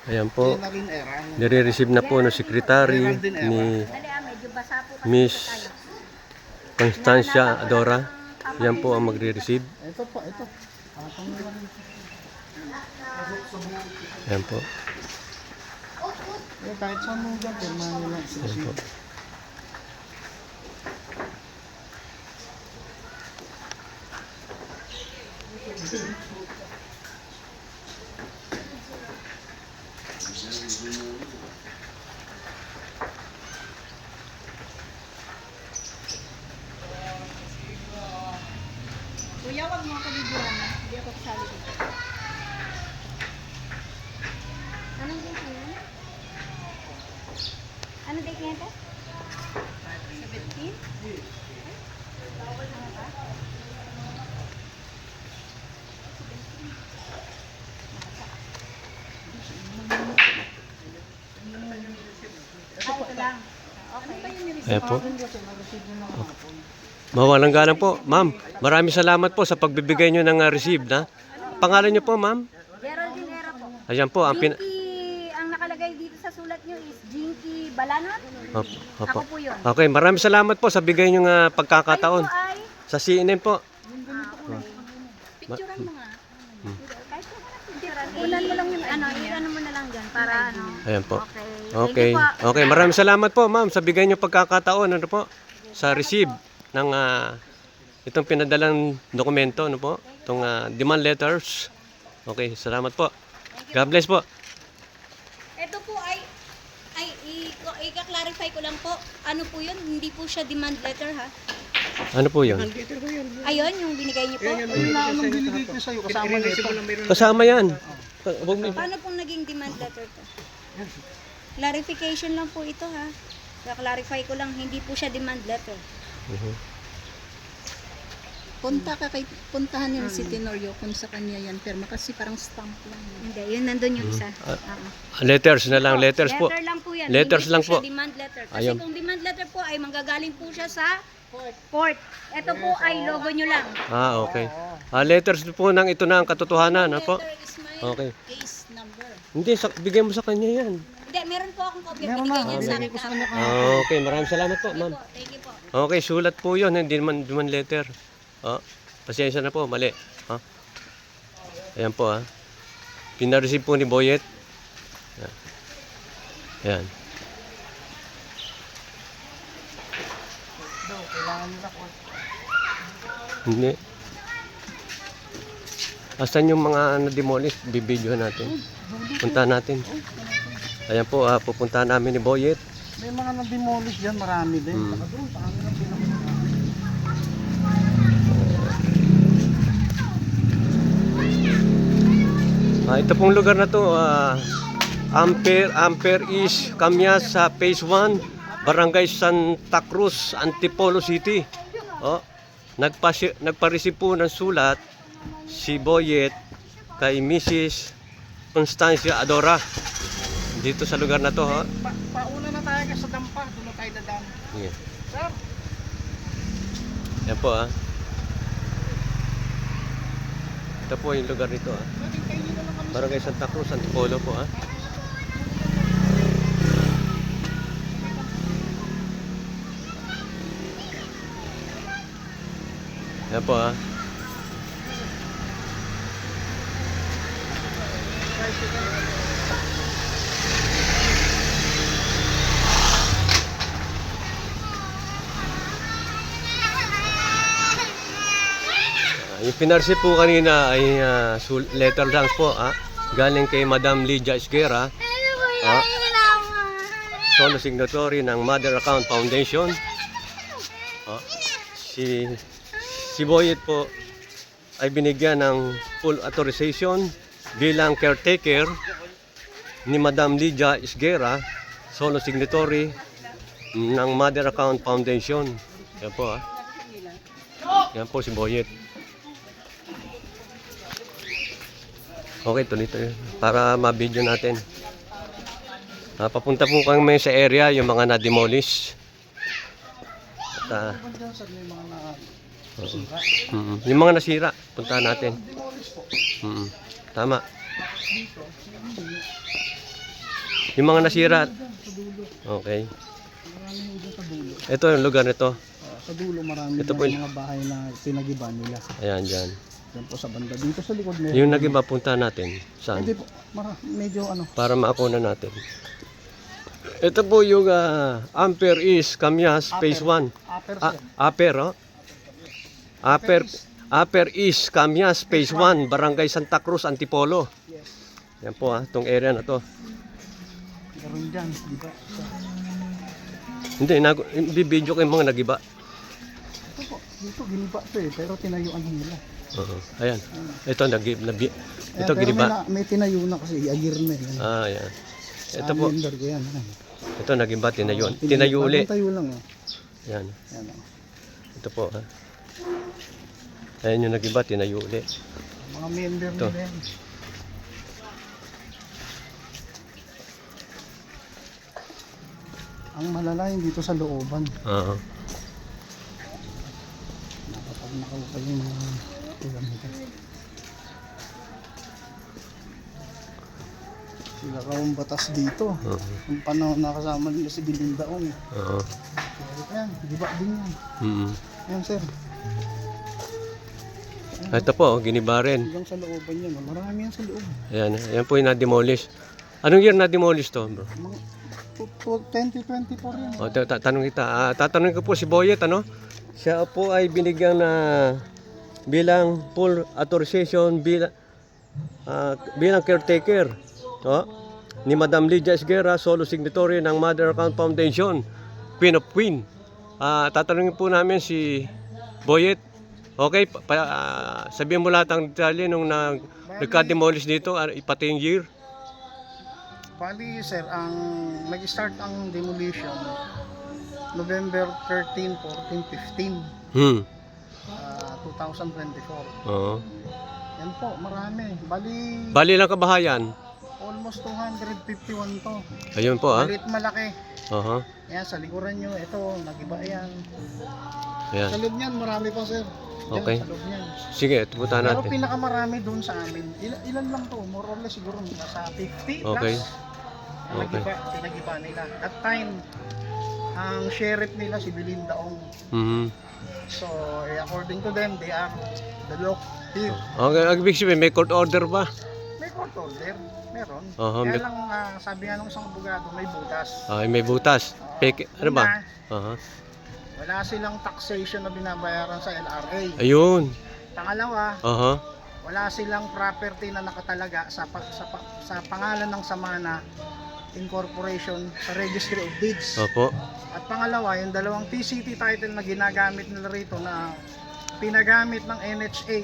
Ayan po. Nire-receive na po ng secretary ni Miss Constancia Adora. Yan po ang magre-receive. Ito po, ito. Ayan po. Kahit saan mo dyan, pirmahan nyo lang. Ayan po. Kuya, wag mo ako bibigyan na. Hindi ako kasali dito. Anong date na yan? Anong date na yan? 17? Ano ba? Ito lang. Okay. Ayan po. Mawalang galang po. Ma'am, maraming salamat po sa pagbibigay nyo ng receive na. Pangalan nyo po, ma'am? Geraldine Era po. Ayan po. Jinky, ang nakalagay dito sa sulat nyo is Jinky Balanon. Opo. Ako po yun. Okay, maraming salamat po sa bigay nyo pagkakataon. Kayo po ay... Sa CNN po. Picturean mo nga. Kahit po picturean. Unan mo lang yung ano, i-ano mo na lang dyan para ano. Ayan po. Okay. Okay. Thank you po. Okay, maraming salamat po, ma'am, sa bigay nyo pagkakataon. Ano po? Sa receive ng itong pinadalang dokumento, ano po? Itong demand letters. Okay, salamat po. God bless po. Ito po ay i-clarify ko lang po. Ano po yun? Hindi po siya demand letter ha. Ano po yun? Ayun, yung binigay niyo po. Yung na anong binigay ko sa'yo, kasama na ito. Kasama yan. Paano pong naging demand letter to? Clarification lang po ito ha. Clarify ko lang, hindi po siya demand letter. Puntahan yun si Tenorio kung sa kanya yan perma kasi parang stamp lang yun. Hindi, yun nandun yung isa. Letters na lang, letters po. Letter lang po yan. Letters hindi lang po. po. Siya demand letter. Kasi Ayun. kung demand letter po ay manggagaling po siya sa port. Ito po ay logo nyo lang. Okay. Letters po ng ito na ang katotohanan, ano po? Letter is my Okay. case number. Hindi, bigay mo sa kanya yan. Hindi, meron po akong kopya. Meron Binigay na, niya sa binigay akin ko sa kahapon. kanya. Okay, maraming salamat po, ma'am. Thank you po. Okay, sulat po yun, hindi naman letter. Pasensya na po, mali. Ayan po Pina-receive po ni Boyet. Ayan. Hindi. Asan yung mga na-demolish? Bibidyo natin. Punta natin. Ayan po, pupunta namin ni Boyet. May mga na-demolish dyan, marami din. Saka doon, paano lang pinakamarami. Ito pong lugar na to, Ampere East, Camyas sa Phase 1, Barangay Santa Cruz, Antipolo City. Nagpa-receive po ng sulat si Boyet kay Mrs. Constancia Adora dito sa lugar na to. Pauna na tayo sa dampa, doon na tayo dadaan. Yeah. Sir, Yan po Ito po yung lugar nito pwedeng kayo na lang kami. Barangay Santa Cruz, Antipolo po Yan po Yung pinarsi po kanina ay letter lang po galing kay Madam Lydia Esguera, solo signatory ng Mother Account Foundation. Si Boyet po ay binigyan ng full authorization bilang caretaker ni Madam Lydia Esguera, solo signatory ng Mother Account Foundation. Yan po Yan po si Boyet. Okay, tuloy-tuloy. Para ma-video natin. Papunta po kami sa area, yung mga na-demolish. At, May mga nasira. yung mga nasira, puntahan natin. Tama. Yung mga nasira. Sa dulo. Okay. Marami yung dyan sa dulo. Ito yung lugar nito. Sa dulo marami Ito dyan po mga bahay na pinagiba nila. Ayan, dyan. Yan po sa banda. Dito sa likod meron. Yung nag-iba punta natin. Saan? Hindi po. Medyo ano. Para maakuna natin. Ito po yung Ampere East, Camyas, Phase 1. Upper Ah, sir. Aper, oh. Aper East, Camyas, Phase 1, Barangay Santa Cruz, Antipolo. Yes. Yan po itong area na to. Meron dyan. Di ba? Hindi, bibidyo ko yung mga nagiba. Ito po. Dito giniba to eh. Pero tinayuan nila. Ayan. Ito, Ayan, ito pero giniba. may tinayo na kasi. Agir na yan. Ah, ayan. Ito Sa po, member ko yan. Ayan. ito nagiba, tinayo. Tinayo uli. Bagong tayo lang oh. Ayan. Ayan oh. Ito po, ha. Ayan yung nagiba, tinayo uli. Mga member Ito. nila yan. Ang malala yung dito sa looban. Oo. Nakapag nakaupa yung mga ulam nito. Sila kawang batas dito. Ang panahon nakasama nila si Bilindaong. Oo. Ayan, di ba din yan? Mm. Ayan sir, Ito po, giniba rin. hanggang sa looban yan. Marami yan sa loob. Ayan, ayan po yung na-demolish. Anong year na-demolish to, bro? Mga 2024 yan. O, tanong kita. Tatanungin ko po si Boyet, ano? Siya po ay binigyan na bilang full authorization bilang caretaker. O, ni Madam Lydia Esguera, solo signatory ng Mother Account Foundation, Queen of Queen. Tatanungin po namin si Boyet. Okay, sabihin mo lahat ang detalye nung nagka-demolish dito, pati yung year. Bali sir, ang nag-start ang demolition November 13, 14, 15, 2024. Oo. Yan po, marami. Bali lang kabahayan. Almost 251 to. Ayun po, ha? Maliit malaki. Aha. Yan, sa likuran nyo, ito, nagiba yan. Ayan. Sa loob niyan, marami pa sir. Yan, Okay. sa loob niyan. Sige, tubutan Pero natin. pinakamarami doon sa amin, ilan lang to, more or less siguro nasa 50 plus. Okay. Ang pinagiba nila. That time, ang sheriff nila si Bilindaong. Mhm. So, according to them, they are the law here. Okay, ibig sabihin, may court order ba? May court order, meron. Aha, Kaya may- lang, sabi nga ng isang abogado, may butas. Ay, may butas. Peke, ano ba? Una, Aha. wala silang taxation na binabayaran sa LRA. Ayun. Pangalawa, Aha. wala silang property na nakatalaga sa pangalan ng Samana Incorporation sa Registry of Deeds. Opo. At pangalawa, yung dalawang TCT title na ginagamit nila rito na pinagamit ng NHA,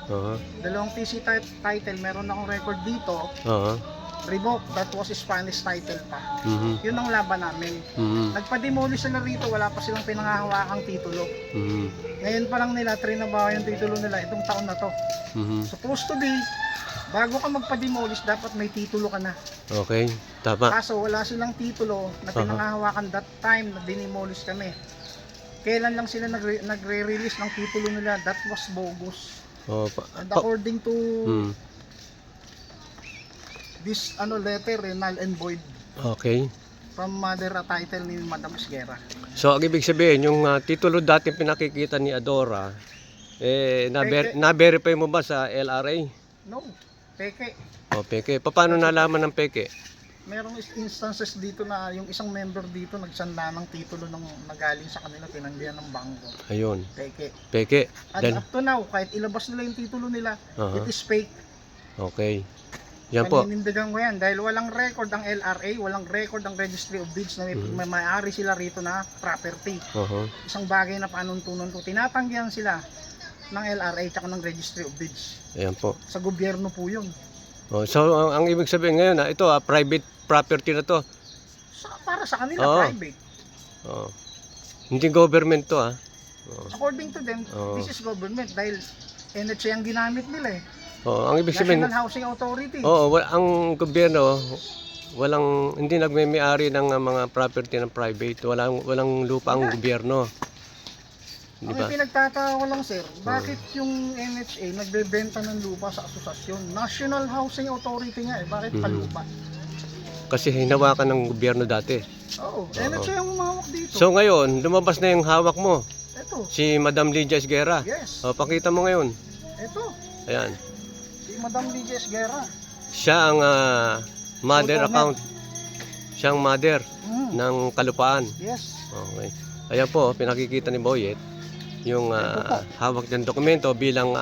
Aha. dalawang TCT title, meron akong record dito, Aha. revoked, that was Spanish title pa. Mhm. Yun ang laban namin. Mhm. Nagpa-demolish sila rito, wala pa silang pinangahawakang titulo. Mhm. Ngayon pa lang nila, trinabaho yung titulo nila itong taon na to. Mhm. Supposed to be, bago ka magpa-demolish, dapat may titulo ka na. Okay. Tama. Kaso wala silang titulo na pinangahawakan that time na dinimolish kami. Kailan lang sila nagre-release ng titulo nila, that was bogus. Oh, And according to Mhm. this letter, null and void Okay. from mother title ni Madam Esguera. So, ang ibig sabihin, yung titulo dati pinakikita ni Adora, na-verify mo ba sa LRA? No, peke. O, peke. Paano nalaman ng peke? Merong instances dito na yung isang member dito nagsanda ng titulo ng nagaling sa kanila, tinanggihan ng bangko. Ayun. Peke. Peke. At Then, up to now, kahit ilabas nila yung titulo nila, Aha. it is fake. Okay. Yan po. Paninindigan ko yan dahil walang record ang LRA, walang record ang Registry of Deeds na may may-ari sila rito na property. Aha. Isang bagay na panuntunan ko. Tinatanggihan sila ng LRA tsaka ng Registry of Deeds. Ayan po. Sa gobyerno po yun. Oh, so, ang ibig sabihin ngayon, ito, private property na to. Para sa kanila, Oo. private. Oh. Hindi government to, ah. Oh. According to them, Oo. this is government dahil NHA ang ginamit nila eh. Oh, ang ibig sabihin, National Housing Authority. ang gobyerno, hindi nagme-may-ari ng mga property ng private. Walang lupa ang gobyerno. Di Ang ba? pinagtataka lang sir, bakit yung NHA nagbebenta ng lupa sa asosasyon? National Housing Authority nga eh, bakit pa lupa? Kasi hinawakan ng gobyerno dati. Oo, siya yung umawak dito. So ngayon, lumabas na yung hawak mo, Ito, si Madam Lydia Esguerra. yes. O, pakita mo ngayon. Ito, Ayan. si Madam Lydia Esguerra. Siya ang mother Photo account. Siya ang mother ng kalupaan. Yes. Okay. Ayan po, pinakikita ni Boyet yung hawak ng dokumento bilang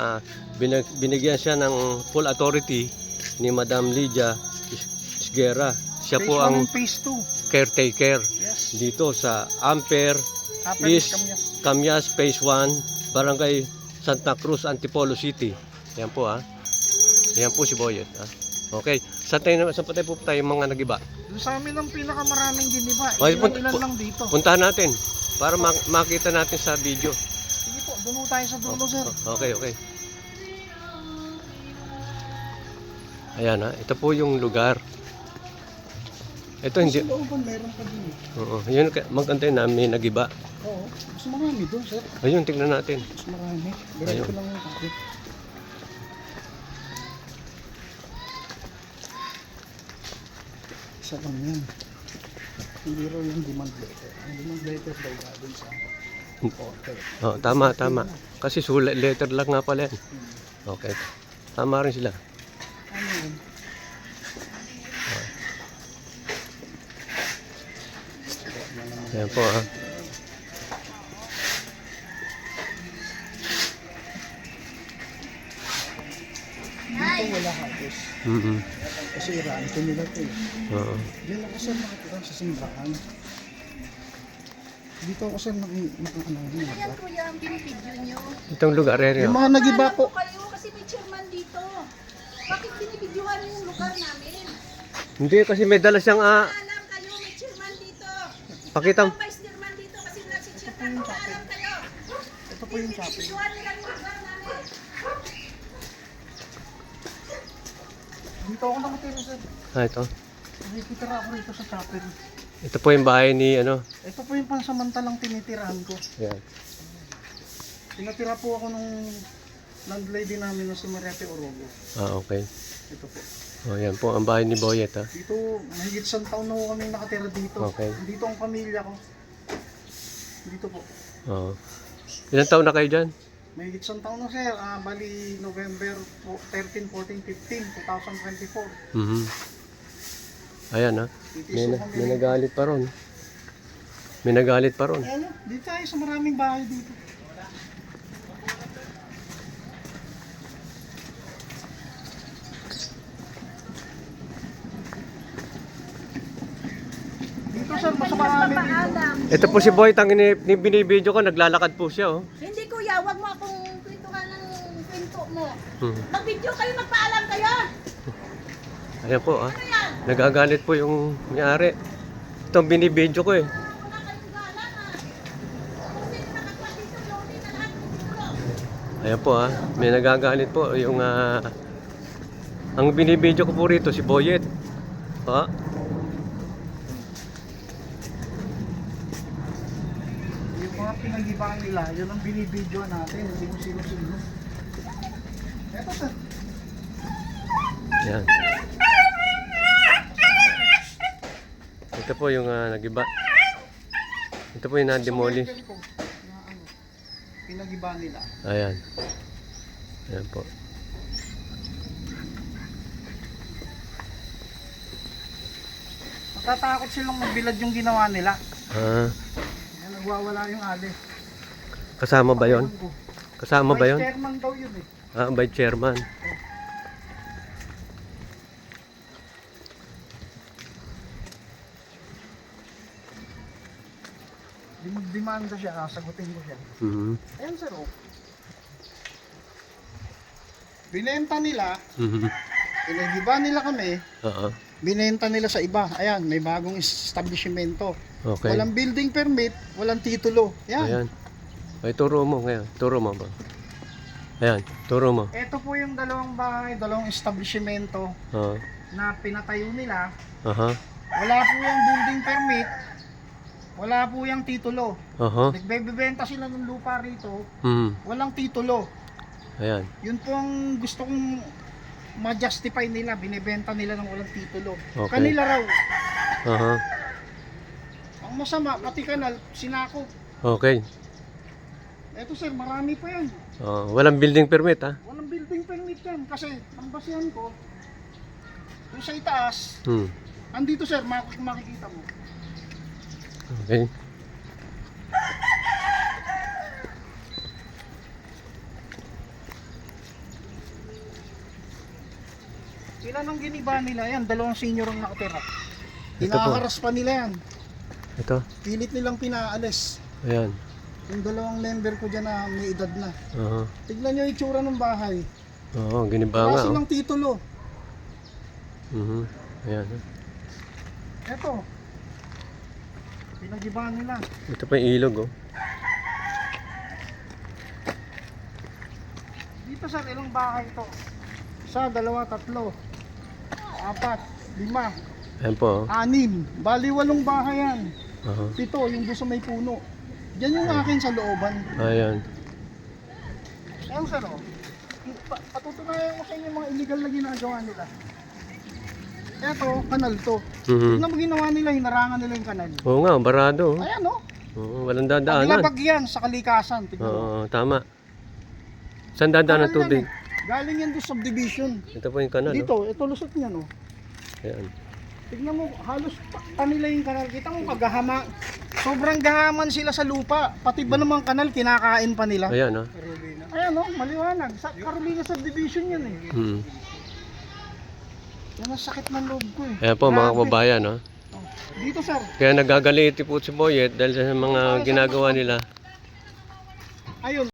binigyan siya ng full authority ni Madam Lydia Esguerra. Siya Phase po 1 ang and Phase 2. caretaker Yes. dito sa Ampere Happens East kami. Camias Phase 1, Barangay Santa Cruz, Antipolo City. Ayan po Ayan po si Boyet. Okay. Sa patay po tayo mga nagiba. Doon sa amin ang pinakamaraming giniba. Okay, Ilan lang dito. Puntahan natin para makita natin sa video. Sige po, doon po tayo sa dulo, sir. Okay. Ayan ito po yung lugar. Ito hindi. Sa looban, meron pa din. Oo, yun maganda na may nagiba. Oo, mas marami doon, sir. Ayun, tingnan natin. Mas marami. Ganito Ayun. lang yung kapit. Isa lang yan. Hindi raw yung demand letter. Ang demand letter daw galing sa order. Oh, tama. Kasi sulat letter lang nga pala yan. Okay. Tama rin sila. Ano yun? Ayan po Dito wala halos. Mhm. Kasi rancho nila to eh. Oo. Diyan ako sir nakatira sa simbahan. Dito ako sir Ayan kuya, ang binibidyo nyo. Itong lugar area. Yung mga nagiba po. Kayo kasi may chairman dito. Bakit binibidyohan nyo yung lugar namin? Hindi kasi may dala siyang Alam kayo, may chairman dito. pakita. Ang vice chairman dito kasi wala si chairman. Alam kayo. Ito po yung shopping. Binibidyohan nila yung lugar namin. Dito ako nakatira sir. Ito. Nakikitira ako rito sa chapel. Ito po yung bahay ni Ito po yung pansamantalang tinitirahan ko. Ayan. Tinatira po ako nung landlady namin na si Mariate Orogo. Okay. Ito po. Oh, yan po ang bahay ni Boyet Dito, mahigit 100 taon na po kami nakatira dito. Okay. Dito ang pamilya ko. Dito po. Oo. Ilang taon na kayo dyan? Mahigit 100 taon na sir. Bali November 13, 14, 15, 2024. Mhm. Ayan May nagalit pa ron. May nagalit pa ron. Ano, dito tayo sa maraming bahay dito. Dito sir, mas marami dito. Ito po si Boyet ang binibidyo ko. Naglalakad po siya Hindi kuya, wag mo akong kwentuhan ng kwento mo. Mhm. Mag-video kayo, magpaalam kayo. Ayan po Ano yan? Nagagalit po yung may-ari. Ito ang binibidyo ko Wala kayong galang Kung sino nakatwa dito, loading na lahat ng tulo. Ayan po may nagagalit po yung ang binibidyo ko po rito si Boyet. Yung mga pinag-ibaan nila, yun ang binibidyo natin. Hindi kung sino-sino. Eto sir. Yan. Ito po yung nagiba. Ito po yung na-demolish. Sa ko, na pinag-ibaan nila. Ayan. Ayan po. Matatakot silang magbilad yung ginawa nila. Kaya nagwawala yung ali. Kasama ba yon? Kasama ba yon? Vice chairman daw yun eh. By chairman. Demanda siya, sagutin ko siya. Mhm. Ayan sir, oh. Binenta nila, Mhm. pinag-iba nila kami, Oo. binenta nila sa iba. Ayan, may bagong establishmento. Okay. Walang building permit, walang titulo. Ayan. Ayan. Ay, turo mo ngayon. Turo mo ba? Ayan, turo mo. Ito po yung dalawang bahay, dalawang establishmento Oo. na pinatayo nila. Aha. Wala po yung building permit, wala po yung titulo. Aha. Nagbebenta sila ng lupa rito, Mhm. walang titulo. Ayan. Yun po ang gusto kong ma-justify nila, binibenta nila ng walang titulo. Okay. Kanila raw, Aha. Ang masama, pati kanal, sinakop. Okay. Eto sir, marami pa yan. Walang building permit, ha? Walang building permit yan. Kasi, ang basihan ko, kung sa itaas, andito sir, makikita mo. Okay. Sila nang giniba nila yan, dalawang senior ang nakatira. Ito po. Kinakaras pa nila yan. Ito. Pilit nilang pinaalis. Ayan. Yung dalawang member ko dyan na may edad na. Aha. Tignan nyo yung itsura ng bahay. Oo, giniba Wala nga, oh. silang titulo. Ayan. Eto. Pinagibahan nila. Ito pa yung ilog, oh. Dito sir, ilang bahay ito? Isa, dalawa, tatlo, apat, lima, Ayan po, oh. 6. Bali 8 bahay yan. Aha. 7, yung doon sa may puno. Diyan yung akin sa looban. Ayan. Ayan sir, oh. Patutunayan ko sa inyo yung mga illegal na ginagawa nila. Eto, kanal to. Tignan mo ginawa nila, hinarangan nila yung kanal. Oo nga, barado, oh. Ayan oh. Oo, walang dadaanan. Paglabag yan sa kalikasan. Tignan mo. Oo, tama. Saan dadaan ang Kanal yan, tubig? eh. Galing yan doon subdivision. Ito po yung kanal, oh. Dito, ito lusot niyan oh. Ayan. Tignan mo, halos kanila yung kanal. Kita mo kagahama. Sobrang gahaman sila sa lupa. Pati ba namang kanal, kinakain pa nila. Ayan, oh. Ayan oh, maliwanag. Sa Carolina subdivision yan eh. Yan ang sakit ng loob ko eh. Ayan po, mga Grabe. kababayan, oh. Dito sir. Kaya nagagaliti po si Boyet dahil sa mga ginagawa nila. Ayun.